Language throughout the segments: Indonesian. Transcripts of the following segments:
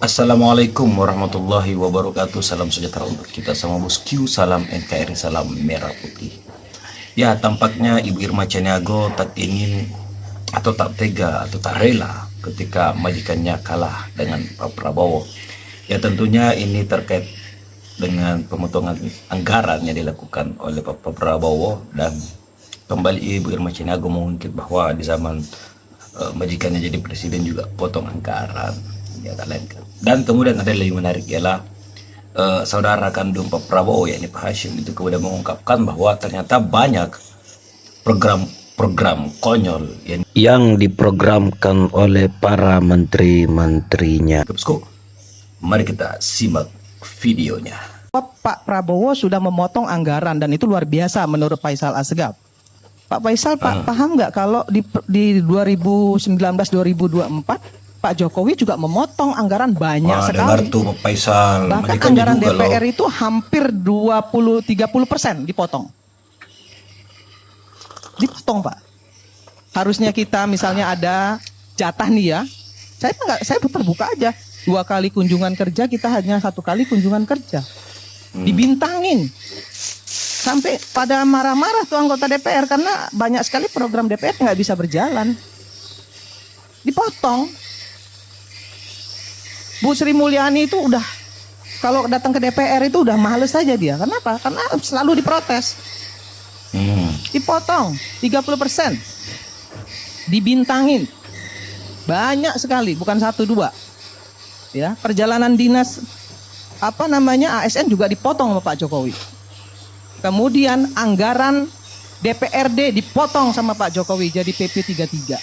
Assalamualaikum warahmatullahi wabarakatuh. Salam sejahtera untuk kita semua bosku. Salam NKRI, salam merah putih. Ya, tampaknya Ibu Irma Caniago tak ingin atau tak tega atau tak rela ketika majikannya kalah dengan Pak Prabowo. Ya, tentunya ini terkait dengan pemotongan anggaran yang dilakukan oleh Pak Prabowo, dan kembali Ibu Irma Caniago mengungkit bahwa di zaman majikannya jadi presiden juga potong anggaran, ya tak lain kan. Dan kemudian ada yang lebih menarik ialah saudara kandung Pak Prabowo, yakni Pak Hashim, itu kemudian mengungkapkan bahwa ternyata banyak program-program konyol yang diprogramkan oleh para menteri-menterinya. Mari kita simak videonya. Pak Prabowo sudah memotong anggaran dan itu luar biasa menurut Faisal Asgaf. Pak Faisal, paham nggak kalau di 2019-2024 Pak Jokowi juga memotong anggaran banyak sekali. Dengar tuh Pak Faisal. Bahkan anggaran DPR itu hampir 20-30% dipotong. Dipotong, Pak. Harusnya kita misalnya ada jatah nih ya. Saya terbuka aja. 2 kali kunjungan kerja, kita hanya 1 kali kunjungan kerja. Dibintangin. Sampai pada marah-marah tuh anggota DPR karena banyak sekali program DPR nggak bisa berjalan. Dipotong. Bu Sri Mulyani itu udah kalau datang ke DPR itu udah males saja dia. Kenapa? Karena selalu diprotes. Dipotong 30%. Dibintangin. Banyak sekali, bukan 1-2. Ya, perjalanan dinas ASN juga dipotong sama Pak Jokowi. Kemudian anggaran DPRD dipotong sama Pak Jokowi jadi PP 33.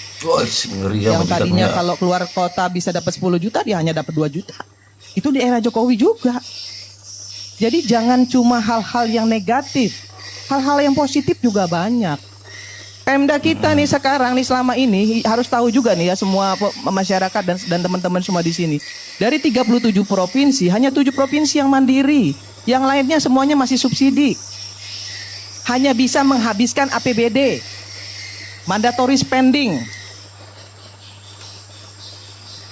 Yang tadinya kalau keluar kota bisa dapat 10 juta, dia hanya dapat 2 juta. Itu di era Jokowi juga. Jadi jangan cuma hal-hal yang negatif, hal-hal yang positif juga banyak. Pemda kita nih sekarang nih selama ini harus tahu juga nih ya semua masyarakat dan teman-teman semua di sini. Dari 37 provinsi, hanya 7 provinsi yang mandiri. Yang lainnya semuanya masih subsidi. Hanya bisa menghabiskan APBD, mandatory spending.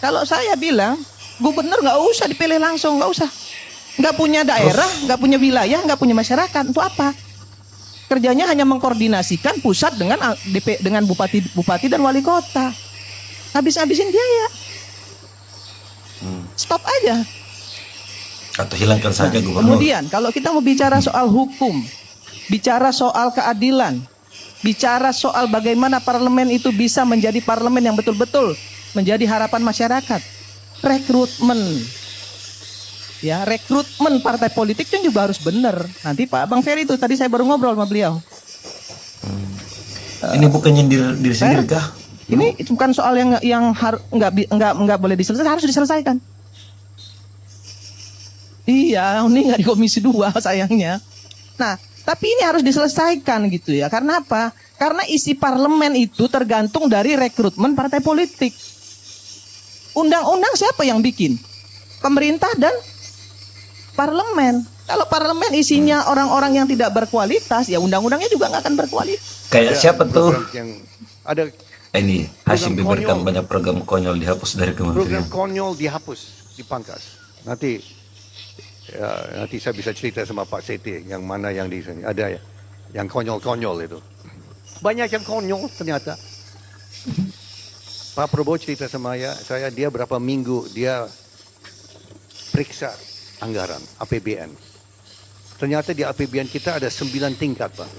Kalau saya bilang, gubernur nggak usah dipilih langsung, nggak usah. Nggak punya daerah, nggak punya wilayah, nggak punya masyarakat. Untuk apa? Kerjanya hanya mengkoordinasikan pusat dengan bupati dan wali kota. Habis-habisin biaya. Stop aja. Atau hilangkan saja gubernur. Kemudian kalau kita mau bicara soal hukum, bicara soal keadilan, bicara soal bagaimana parlemen itu bisa menjadi parlemen yang betul-betul menjadi harapan masyarakat. Rekrutmen. Ya, rekrutmen partai politik kan juga harus benar. Nanti Pak Bang Ferry itu tadi saya baru ngobrol sama beliau. Ini bukan nyindir diri sendiri kah? Ini bukan soal yang nggak boleh diselesaikan, harus diselesaikan. Iya, ini nggak di Komisi 2 sayangnya. Nah, tapi ini harus diselesaikan gitu ya. Karena apa? Karena isi parlemen itu tergantung dari rekrutmen partai politik. Undang-undang siapa yang bikin? Pemerintah dan parlemen. Kalau parlemen isinya orang-orang yang tidak berkualitas, ya undang-undangnya juga nggak akan berkualitas. Kayak siapa tuh? Yang ada ini Hashim diberikan banyak program konyol dihapus dari kementerian. program konyol dihapus, dipangkas. Nanti saya bisa cerita sama Pak Seti yang mana yang di sini ada ya, yang konyol-konyol itu. Banyak yang konyol ternyata. Pak Prabowo cerita sama saya dia berapa minggu dia periksa anggaran APBN. Ternyata di APBN kita ada 9 tingkat, Pak.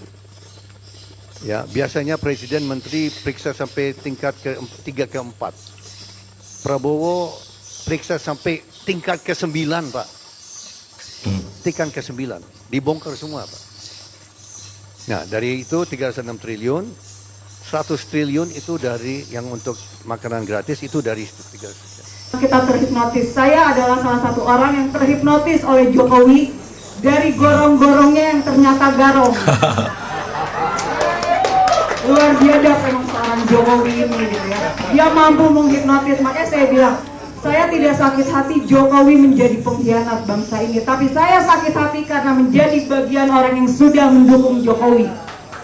Ya, biasanya presiden menteri periksa sampai tingkat ke-3 ke-4. Prabowo periksa sampai tingkat ke-9, Pak. Tingkat ke-9 dibongkar semua, Pak. Nah, dari itu 306 triliun, 100 triliun itu dari yang untuk makanan gratis itu dari 300. Kita terhipnotis. Saya adalah salah satu orang yang terhipnotis oleh Jokowi dari gorong-gorongnya yang ternyata garong. Luar biasa memang seorang Jokowi ini gitu ya. Dia mampu menghipnotis. Makanya saya bilang, saya tidak sakit hati Jokowi menjadi pengkhianat bangsa ini, tapi saya sakit hati karena menjadi bagian orang yang sudah mendukung Jokowi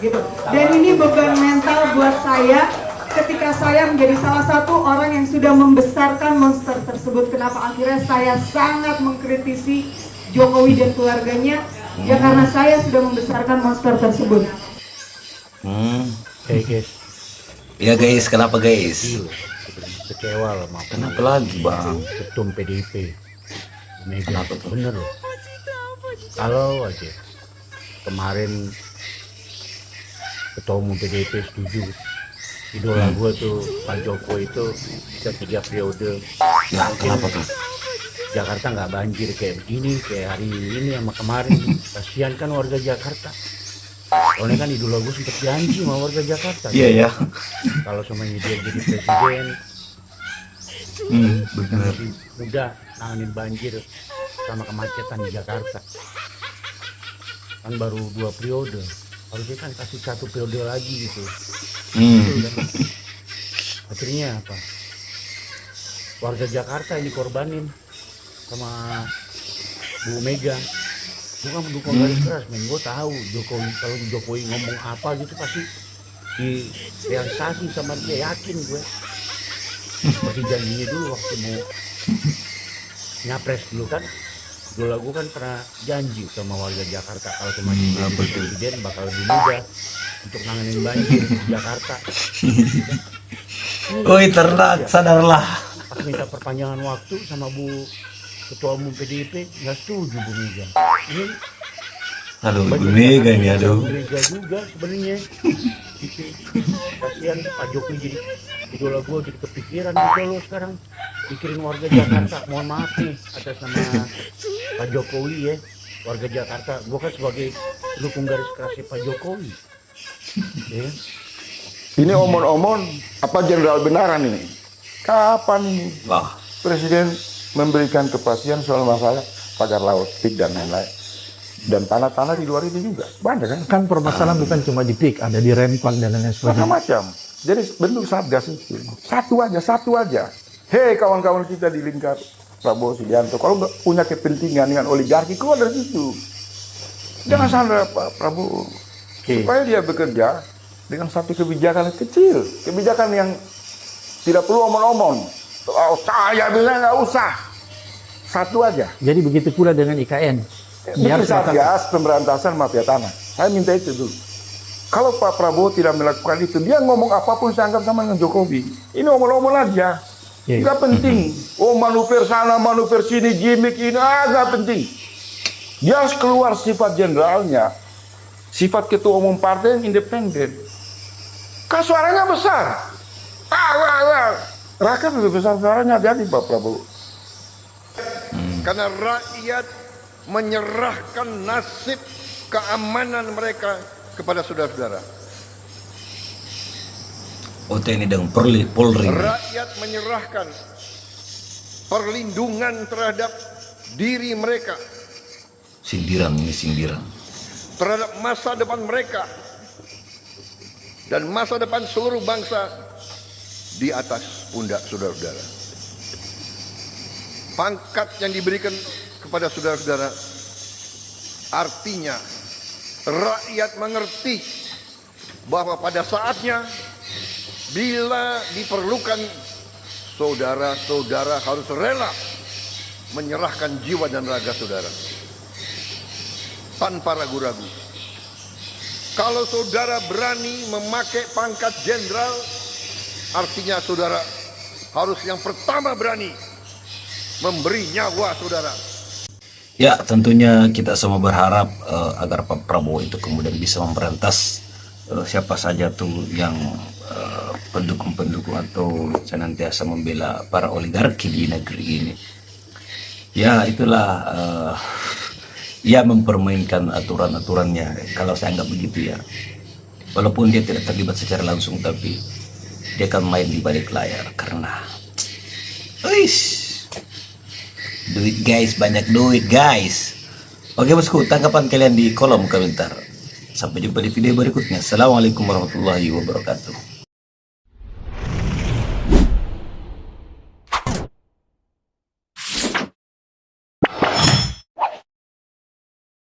gitu. Dan ini beban mental buat saya ketika saya menjadi salah satu orang yang sudah membesarkan monster tersebut. Kenapa akhirnya saya sangat mengkritisi Jokowi dan keluarganya? Ya karena saya sudah membesarkan monster tersebut. Hey guys, Ya guys, kenapa guys? kecewa loh sama Kenapa lagi bang? ketum PDIP Mega. Kenapa tuh? Bener loh. Kalau aja kemarin ketua umum PDIP setuju, idola gue tuh Pak Jokowi itu bisa 3 periode, Ya kenapa tuh? Jakarta nggak banjir kayak begini, kayak hari ini sama kemarin. Kasihan kan warga Jakarta. Soalnya kan idola gue sempet janji sama warga Jakarta. Iya ya. Kalau semuanya dia jadi presiden, Benar. lebih mudah nanganin banjir sama kemacetan di Jakarta. Kan baru 2 periode, harusnya kan kasih 1 periode lagi gitu. Akhirnya apa? Warga Jakarta ini korbanin sama Bu Mega. Gue kan mendukung garis keras, men. Gue tahu Jokowi, kalau Jokowi ngomong apa gitu pasti direalisasi sama dia, yakin gue. Seperti janjinya dulu waktu mau nyapres dulu kan, dulu gue kan pernah janji sama warga Jakarta kalau cuma jadi presiden bakal lebih mudah untuk nanganin banjir di Jakarta. Woi ternak, sadarlah. Pas minta perpanjangan waktu sama Bu Ketua Umum PDIP nggak setuju Bu Mega. Ini Aduh, Bu Mega ini aduh. Bu Mega juga sebenarnya. Gitu. Kasihan Pak Jokowi jadi idola gue, jadi kepikiran di Solo sekarang mikirin warga Jakarta. Mohon maaf nih atas nama Pak Jokowi ya, warga Jakarta. Gue kan sebagai pendukung garis kerasnya Pak Jokowi. Ya. Ini omon-omon apa jenderal benaran ini? Kapan ini Wah, Presiden memberikan kepastian soal masalah pagar laut, PIK dan lain-lain? Dan tanah-tanah di luar ini juga banyak kan? Kan permasalahan bukan cuma di PIK, ada di Rempang dan lain sebagainya. Macam-macam. Jadi bentuk satgas itu satu aja. Hei kawan-kawan kita di lingkar Prabowo Subianto, kalau nggak punya kepentingan dengan oligarki, keluar dari situ. Jangan sandra Pak Prabowo. Supaya dia bekerja dengan satu kebijakan kecil, kebijakan yang tidak perlu omon-omon. Oh, saya bilang nggak usah, satu aja. Jadi begitu pula dengan IKN. Biar Biar satgas pemberantasan mafia tanah. Saya minta itu dulu. Kalau Pak Prabowo tidak melakukan itu, dia ngomong apapun saya anggap sama dengan Jokowi. Ini omong-omong aja. Iya. Nggak penting. Oh manuver sana, manuver sini, gimmick ini, nggak penting. Dia harus keluar sifat jenderalnya. Sifat ketua umum partai yang independen. Kan suaranya besar. Rakyat lebih besar suaranya, jadi Pak Prabowo. Karena rakyat menyerahkan nasib keamanan mereka kepada saudara-saudara. oh TNI dan Polri. Rakyat menyerahkan perlindungan terhadap diri mereka, Sindiran ini sindiran. terhadap masa depan mereka, dan masa depan seluruh bangsa di atas pundak saudara-saudara. Pangkat yang diberikan kepada saudara-saudara artinya rakyat mengerti bahwa pada saatnya bila diperlukan, saudara-saudara harus rela menyerahkan jiwa dan raga saudara tanpa ragu-ragu. Kalau saudara berani memakai pangkat jenderal, artinya saudara harus yang pertama berani memberi nyawa saudara. Ya tentunya kita semua berharap agar Pak Prabowo itu kemudian bisa memberantas siapa saja tuh yang pendukung-pendukung atau senantiasa membela para oligarki di negeri ini. Ya itulah ia mempermainkan aturan-aturannya, kalau saya anggap begitu ya. Walaupun dia tidak terlibat secara langsung, tapi dia akan main di balik layar karena duit guys, banyak duit guys. Oke bosku, tanggapan kalian di kolom komentar. Sampai jumpa di video berikutnya. Assalamualaikum warahmatullahi wabarakatuh.